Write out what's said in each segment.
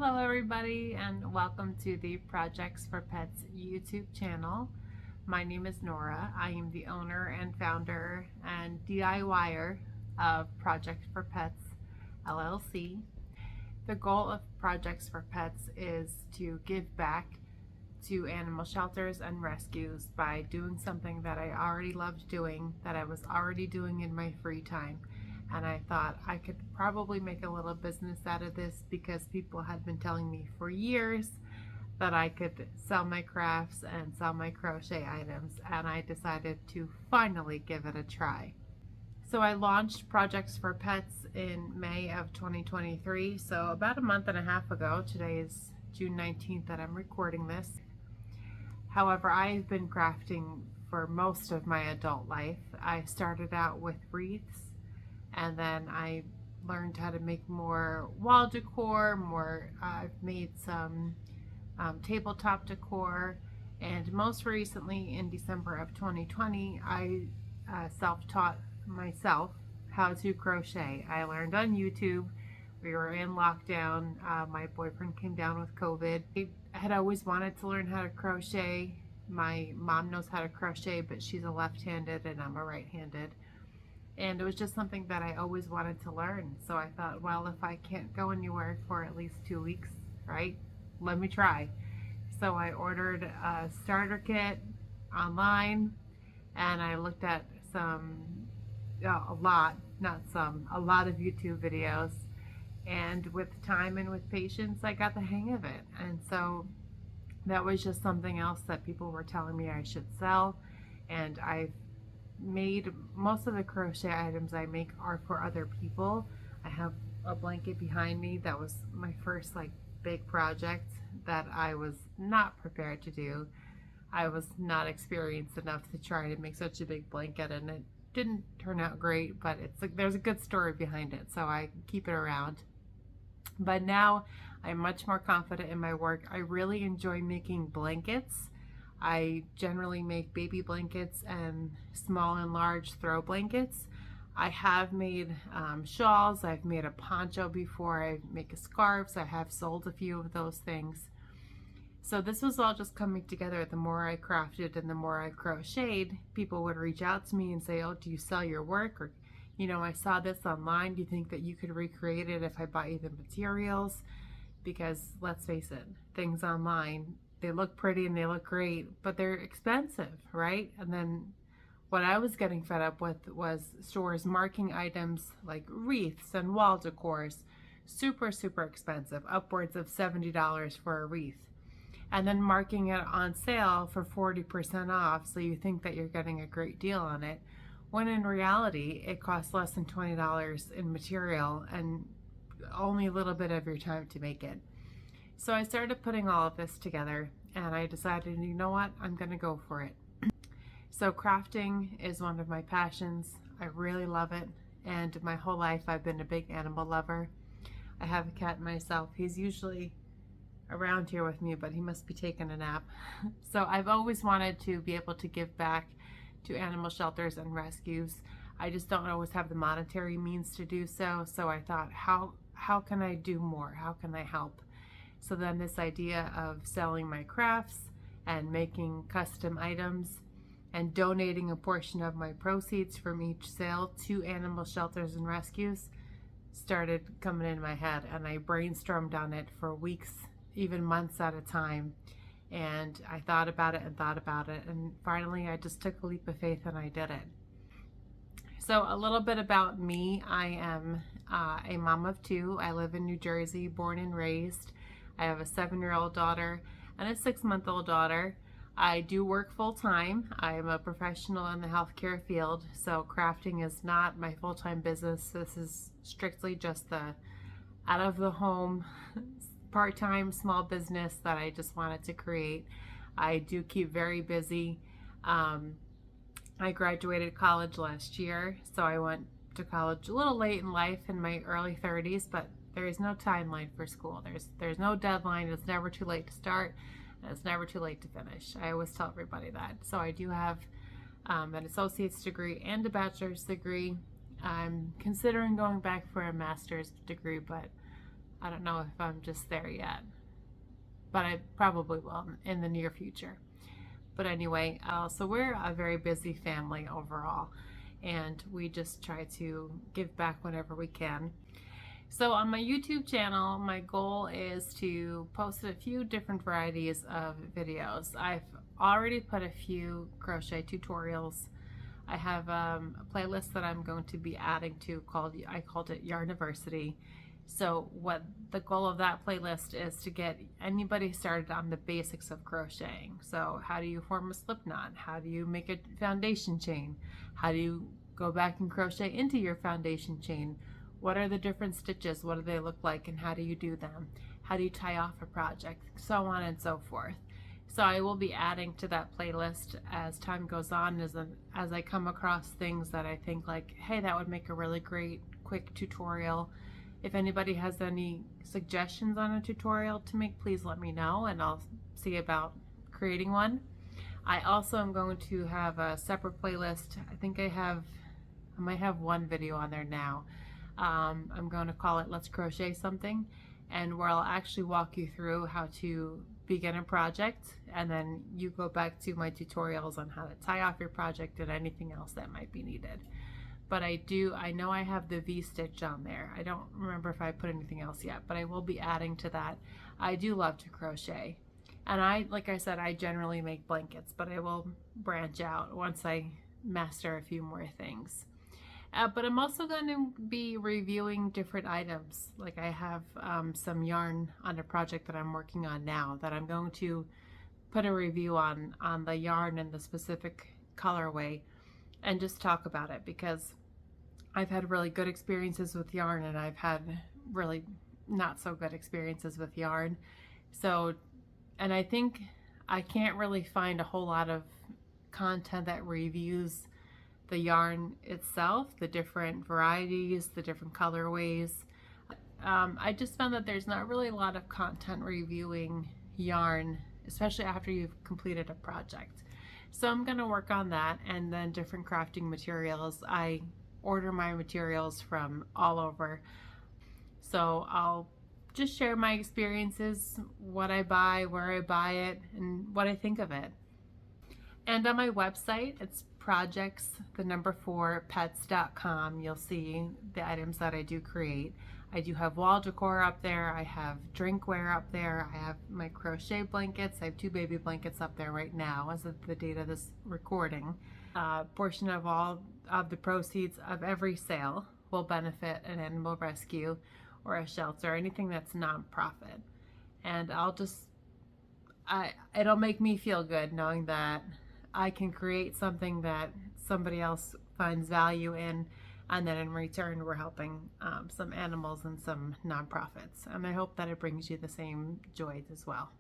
Hello everybody and welcome to the Projects for Pets YouTube channel. My name is Nora. I am the owner and founder and DIYer of Projects for Pets LLC. The goal of Projects for Pets is to give back to animal shelters and rescues by doing something that I already loved doing, that I was already doing in my free time. And I thought I could probably make a little business out of this because people had been telling me for years that I could sell my crafts and sell my crochet items, and I decided to finally give it a try. So I launched Projects for Pets in May of 2023, so about a month and a half ago. Today is June 19th that I'm recording this. However, I've been crafting for most of my adult life. I started out with wreaths, and then I learned how to make more wall decor, I've made some tabletop decor, and most recently in December of 2020, I self-taught myself how to crochet. I learned on YouTube. We were in lockdown. My boyfriend came down with COVID. I had always wanted to learn how to crochet. My mom knows how to crochet, but she's a left-handed and I'm a right-handed. And it was just something that I always wanted to learn. So I thought, well, if I can't go anywhere for at least 2 weeks, right, let me try. So I ordered a starter kit online, and I looked at a lot of YouTube videos. And with time and with patience, I got the hang of it. And so that was just something else that people were telling me I should sell. And I've made most of the crochet items I make are for other people. I have a blanket behind me that was my first big project that I was not prepared to do. I was not experienced enough to try to make such a big blanket, and it didn't turn out great, but there's a good story behind it, so I keep it around. But now I'm much more confident in my work. I really enjoy making blankets. I generally make baby blankets and small and large throw blankets. I have made shawls. I've made a poncho before. I make scarves. I have sold a few of those things. So this was all just coming together. The more I crafted and the more I crocheted, people would reach out to me and say, oh, do you sell your work? Or, I saw this online. Do you think that you could recreate it if I bought you the materials? Because let's face it, things online, they look pretty and they look great, but they're expensive, right? And then what I was getting fed up with was stores marking items like wreaths and wall decors super, super expensive, upwards of $70 for a wreath. And then marking it on sale for 40% off, so you think that you're getting a great deal on it, when in reality, it costs less than $20 in material and only a little bit of your time to make it. So I started putting all of this together, and I decided, you know what, I'm gonna go for it. So crafting is one of my passions. I really love it, and my whole life I've been a big animal lover. I have a cat myself. He's usually around here with me, but he must be taking a nap. So I've always wanted to be able to give back to animal shelters and rescues. I just don't always have the monetary means to do so. So I thought, how can I do more? How can I help? So then this idea of selling my crafts and making custom items and donating a portion of my proceeds from each sale to animal shelters and rescues started coming in my head, and I brainstormed on it for weeks, even months at a time. And I thought about it, and finally I just took a leap of faith and I did it. So a little bit about me. I am a mom of two. I live in New Jersey, born and raised. I have a 7-year-old daughter and a 6-month-old daughter. I do work full-time. I am a professional in the healthcare field, so crafting is not my full-time business. This is strictly just the out-of-the-home, part-time small business that I just wanted to create. I do keep very busy. I graduated college last year, so I went to college a little late in life, in my early 30s, but there is no timeline for school. There's no deadline. It's never too late to start, and it's never too late to finish. I always tell everybody that. So I do have an associate's degree and a bachelor's degree. I'm considering going back for a master's degree, but I don't know if I'm just there yet, but I probably will in the near future. But anyway, so we're a very busy family overall, and we just try to give back whenever we can. So on my YouTube channel, my goal is to post a few different varieties of videos. I've already put a few crochet tutorials. I have a playlist that I'm going to be adding to I called it Yarniversity. So what the goal of that playlist is to get anybody started on the basics of crocheting. So how do you form a slip knot? How do you make a foundation chain? How do you go back and crochet into your foundation chain? What are the different stitches? What do they look like and how do you do them? How do you tie off a project? So on and so forth. So I will be adding to that playlist as time goes on, as I come across things that I think like, hey, that would make a really great quick tutorial. If anybody has any suggestions on a tutorial to make, please let me know and I'll see about creating one. I also am going to have a separate playlist. I think I might have one video on there now. I'm going to call it Let's Crochet Something, and where I'll actually walk you through how to begin a project, and then you go back to my tutorials on how to tie off your project and anything else that might be needed. But I know I have the V-stitch on there. I don't remember if I put anything else yet, but I will be adding to that. I do love to crochet. And like I said, I generally make blankets, but I will branch out once I master a few more things. But I'm also going to be reviewing different items. Like I have some yarn on a project that I'm working on now that I'm going to put a review on the yarn and the specific colorway and just talk about it, because I've had really good experiences with yarn and I've had really not so good experiences with yarn. So, and I think I can't really find a whole lot of content that reviews the yarn itself, the different varieties, the different colorways. I just found that there's not really a lot of content reviewing yarn, especially after you've completed a project. So I'm going to work on that, and then different crafting materials. I order my materials from all over. So I'll just share my experiences, what I buy, where I buy it, and what I think of it. And on my website, it's projects4pets.com. You'll see the items that I do create. I do have wall decor up there. I have drinkware up there. I have my crochet blankets. I have 2 baby blankets up there right now as of the date of this recording. Portion of all of the proceeds of every sale will benefit an animal rescue or a shelter, anything that's nonprofit. And it'll make me feel good knowing that I can create something that somebody else finds value in, and then in return we're helping some animals and some nonprofits, and I hope that it brings you the same joy as well.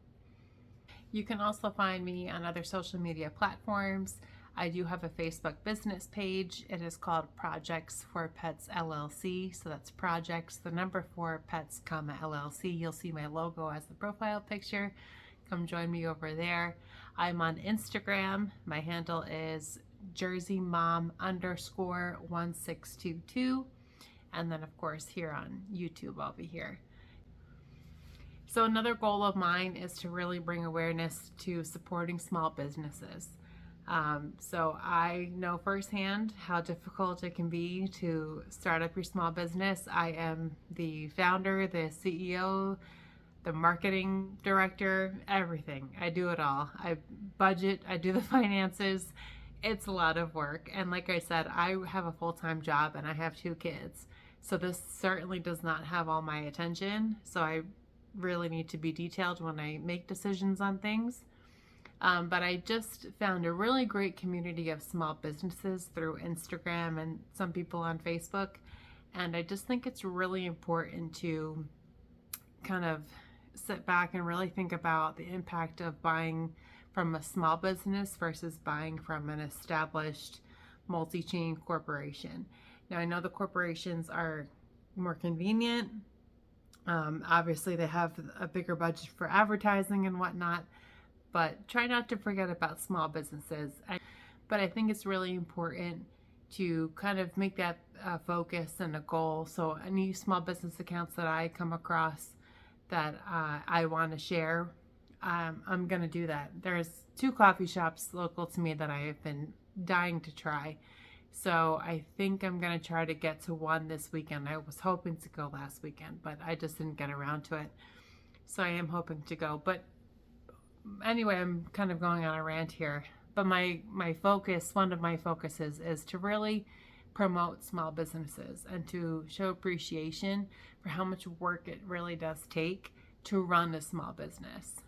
You can also find me on other social media platforms. I do have a Facebook business page. It is called Projects for Pets LLC, so that's Projects, the number 4 Pets, LLC. You'll see my logo as the profile picture. Come join me over there. I'm on Instagram. My handle is JerseyMom_1622. And then of course here on YouTube, I'll be here. So another goal of mine is to really bring awareness to supporting small businesses. So I know firsthand how difficult it can be to start up your small business. I am the founder, the CEO, the marketing director, everything. I do it all. I budget, I do the finances. It's a lot of work. And like I said, I have a full-time job and I have 2 kids. So this certainly does not have all my attention. So I really need to be detailed when I make decisions on things. But I just found a really great community of small businesses through Instagram and some people on Facebook. And I just think it's really important to kind of sit back and really think about the impact of buying from a small business versus buying from an established multi-chain corporation. Now I know the corporations are more convenient. Obviously they have a bigger budget for advertising and whatnot, but try not to forget about small businesses. But I think it's really important to kind of make that focus and a goal. So any small business accounts that I come across that I want to share, I'm going to do that. There's 2 coffee shops local to me that I have been dying to try. So I think I'm going to try to get to one this weekend. I was hoping to go last weekend, but I just didn't get around to it. So I am hoping to go. But anyway, I'm kind of going on a rant here. But my focus, one of my focuses, is to really promote small businesses and to show appreciation for how much work it really does take to run a small business.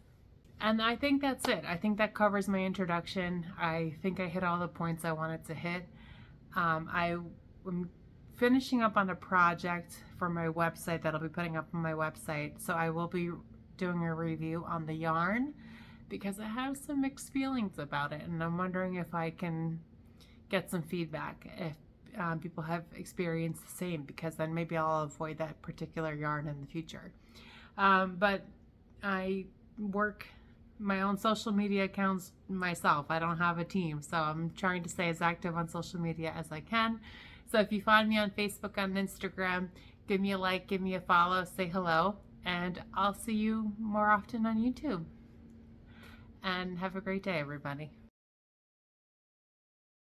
And I think that's it. I think that covers my introduction. I think I hit all the points I wanted to hit. I'm finishing up on a project for my website that I'll be putting up on my website. So I will be doing a review on the yarn because I have some mixed feelings about it. And I'm wondering if I can get some feedback if people have experienced the same, because then maybe I'll avoid that particular yarn in the future. But I work my own social media accounts myself. I don't have a team, so I'm trying to stay as active on social media as I can. So if you find me on Facebook, on Instagram, give me a like, give me a follow, say hello, and I'll see you more often on YouTube. And have a great day, everybody.